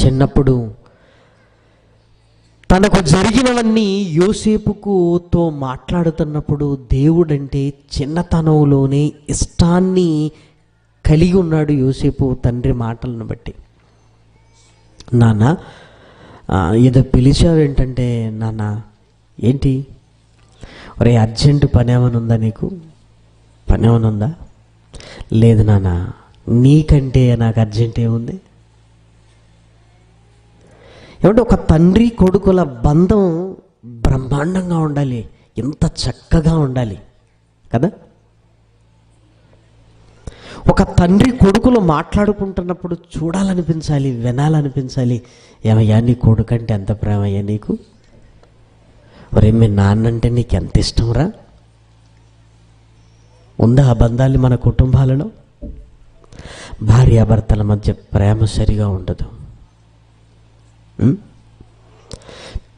చిన్నప్పుడు తనకు జరిగినవన్నీ యోసేపుతో మాట్లాడుతున్నప్పుడు దేవుడంటే చిన్నతనంలోనే ఇష్టాన్ని కలిగి ఉన్నాడు యోసేపు తండ్రి మాటలను బట్టి. నాన్న ఏదో పిలిచావేంటంటే, నాన్న ఏంటి, ఒరే అర్జెంటు పని ఏమైనా ఉందా, నీకు పని ఏమైనా ఉందా? లేదు నాన్న, నీకంటే నాకు అర్జెంట్ ఏముంది. ఏమంటే ఒక తండ్రి కొడుకుల బంధం బ్రహ్మాండంగా ఉండాలి, ఎంత చక్కగా ఉండాలి కదా. ఒక తండ్రి కొడుకులు మాట్లాడుకుంటున్నప్పుడు చూడాలనిపించాలి, వినాలనిపించాలి. ఏమయ్యా నీ కొడుకంటే ఎంత ప్రేమయ్యా నీకు, ఒరే మీ నాన్నంటే నీకు ఎంత ఇష్టంరా. ఉందా ఆ బంధాలు మన కుటుంబాలలో? భార్యాభర్తల మధ్య ప్రేమ సరిగా ఉండదు.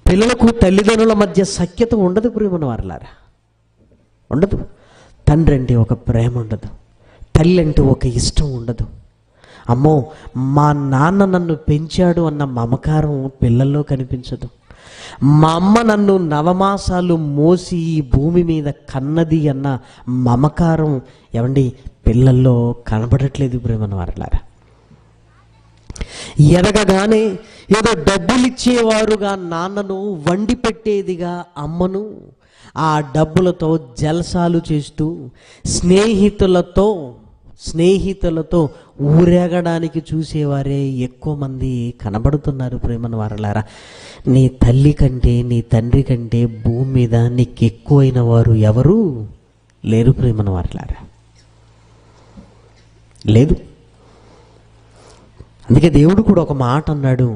పిల్లలకు తల్లిదండ్రుల మధ్య సఖ్యత ఉండదు ప్రియమైన వారలారా, ఉండదు. తండ్రి అంటే ఒక ప్రేమ ఉండదు, తల్లి అంటే ఒక ఇష్టం ఉండదు. అమ్మో మా నాన్న నన్ను పెంచాడు అన్న మమకారం పిల్లల్లో కనిపించదు. మా అమ్మ నన్ను నవమాసాలు మోసి ఈ భూమి మీద కన్నది అన్న మమకారం ఏమండి పిల్లల్లో కనబడట్లేదు ప్రియమైన వారలారా. ఎదగగానే ఏదో డబ్బులు ఇచ్చేవారుగా నాన్నను, వండి పెట్టేదిగా అమ్మను, ఆ డబ్బులతో జల్సాలు చేస్తూ స్నేహితులతో ఊరేగడానికి చూసేవారే ఎక్కువ మంది కనబడుతున్నారు ప్రేమను వారలారా. నీ తల్లి కంటే నీ తండ్రి కంటే భూమి మీద నీకు ఎక్కువైన వారు ఎవరు లేరు ప్రేమను వారలారా, లేదు. అందుకే దేవుడు కూడా ఒక మాట అన్నాడు,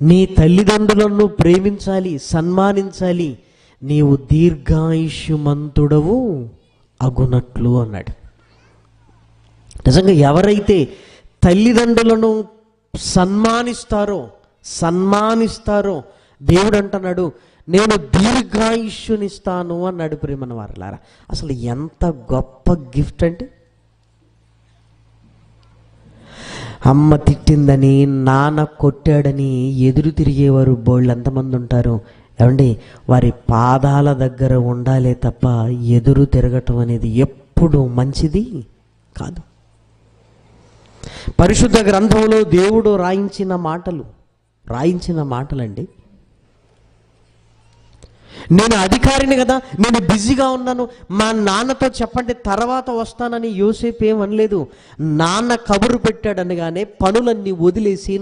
నీ తల్లిదండ్రులను ప్రేమించాలి, సన్మానించాలి, నీవు దీర్ఘాయుష్యమంతుడవు అగునట్లు అన్నాడు. నిజంగా ఎవరైతే తల్లిదండ్రులను సన్మానిస్తారో దేవుడు అంటున్నాడు, నేను దీర్ఘాయుష్యునిస్తాను అన్నాడు ప్రేమన వారలారా. అసలు ఎంత గొప్ప గిఫ్ట్ అంటే, అమ్మ తిట్టిందని, నాన్న కొట్టాడని ఎదురు తిరిగేవారు బోళ్ళు ఎంతమంది ఉంటారు. ఏమండి వారి పాదాల దగ్గర ఉండాలే తప్ప ఎదురు తిరగటం అనేది ఎప్పుడు మంచిది కాదు. పరిశుద్ధ గ్రంథంలో దేవుడు రాయించిన మాటలండి. నేను అధికారిని కదా, నేను బిజీగా ఉన్నాను, మా నాన్నతో చెప్పండి తర్వాత వస్తానని యోసేపు ఏమనలేదు. నాన్న కబురు పెట్టాడనగానే పనులన్నీ వదిలేసి